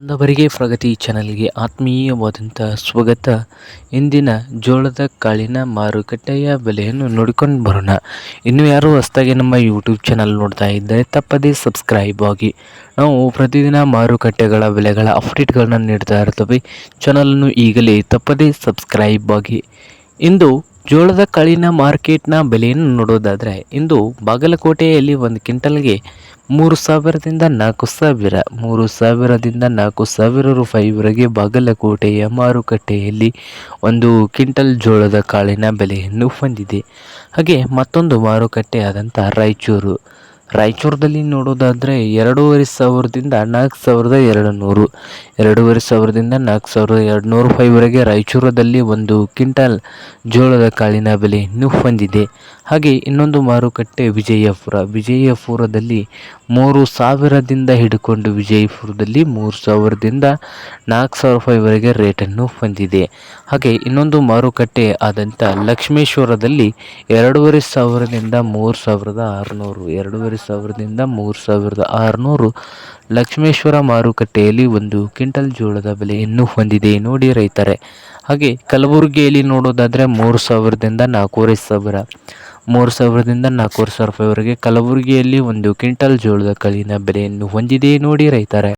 ನವರಿಗೆ ಪ್ರಗತಿ ಚಾನಲ್ಗೆ ಆತ್ಮೀಯವಾದಂಥ ಸ್ವಾಗತ. ಇಂದಿನ ಜೋಳದ ಕಾಳಿನ ಮಾರುಕಟ್ಟೆಯ ಬೆಲೆಯನ್ನು ನೋಡಿಕೊಂಡು ಬರೋಣ. ಇನ್ನು ಯಾರು ಹೊಸದಾಗಿ ನಮ್ಮ ಯೂಟ್ಯೂಬ್ ಚಾನಲ್ ನೋಡ್ತಾ ಇದ್ದರೆ ತಪ್ಪದೇ ಸಬ್ಸ್ಕ್ರೈಬ್ ಆಗಿ. ನಾವು ಪ್ರತಿದಿನ ಮಾರುಕಟ್ಟೆಗಳ ಬೆಲೆಗಳ ಅಪ್ಡೇಟ್ಗಳನ್ನ ನೀಡ್ತಾ ಇರ್ತವೆ. ಚಾನಲನ್ನು ಈಗಲೇ ತಪ್ಪದೇ ಸಬ್ಸ್ಕ್ರೈಬ್ ಆಗಿ. ಇಂದು ಜೋಳದ ಕಾಳಿನ ಮಾರ್ಕೆಟ್ನ ಬೆಲೆಯನ್ನು ನೋಡೋದಾದರೆ, ಇಂದು ಬಾಗಲಕೋಟೆಯಲ್ಲಿ ಒಂದು ಕ್ವಿಂಟಲ್ಗೆ 3,000ದಿಂದ 4,000, 3,000ದಿಂದ 4,000 ರೂಪಾಯಿವರೆಗೆ ಬಾಗಲಕೋಟೆಯ ಮಾರುಕಟ್ಟೆಯಲ್ಲಿ ಒಂದು ಕ್ವಿಂಟಲ್ ಜೋಳದ ಕಾಳಿನ ಬೆಲೆಯನ್ನು ಹೊಂದಿದೆ. ಹಾಗೆ ಮತ್ತೊಂದು ಮಾರುಕಟ್ಟೆ ಆದಂಥ ರಾಯಚೂರದಲ್ಲಿ ನೋಡೋದಾದರೆ 2,500ದಿಂದ 4,200, 2,500ದಿಂದ 4,200 ರೂಪಾಯಿವರೆಗೆ ರಾಯಚೂರದಲ್ಲಿ ಒಂದು ಕ್ವಿಂಟಲ್ ಜೋಳದ ಕಾಳಿನ ಬೆಲೆಯನ್ನು ಹೊಂದಿದೆ. ಹಾಗೆ ಇನ್ನೊಂದು ಮಾರುಕಟ್ಟೆ ವಿಜಯಪುರದಲ್ಲಿ 3,000ದಿಂದ ಹಿಡ್ಕೊಂಡು ವಿಜಯಪುರದಲ್ಲಿ 3,000ದಿಂದ 4,000 ರೂಪಾಯಿವರೆಗೆ ರೇಟನ್ನು ಹೊಂದಿದೆ. ಹಾಗೆ ಇನ್ನೊಂದು ಮಾರುಕಟ್ಟೆ ಆದಂಥ ಲಕ್ಷ್ಮೇಶ್ವರದಲ್ಲಿ 2,500ದಿಂದ 3,600, 2,500ದಿಂದ 3,600 ಲಕ್ಷ್ಮೇಶ್ವರ ಮಾರುಕಟ್ಟೆಯಲ್ಲಿ ಒಂದು ಕ್ವಿಂಟಲ್ ಜೋಳದ ಬೆಲೆಯನ್ನು ಹೊಂದಿದೆ ನೋಡಿ ರೈತರೆ. ಹಾಗೆ ಕಲಬುರಗಿಯಲ್ಲಿ ನೋಡೋದಾದರೆ 3,000ದಿಂದ 4,500, 3,000ದಿಂದ 4,500 ರೂಪಾಯಿವರೆಗೆ ಕಲಬುರಗಿಯಲ್ಲಿ ಒಂದು ಕ್ವಿಂಟಲ್ ಜೋಳದ ಕಾಳಿನ ಬೆಲೆಯನ್ನು ಹೊಂದಿದೆ ನೋಡಿ ರೈತರೆ.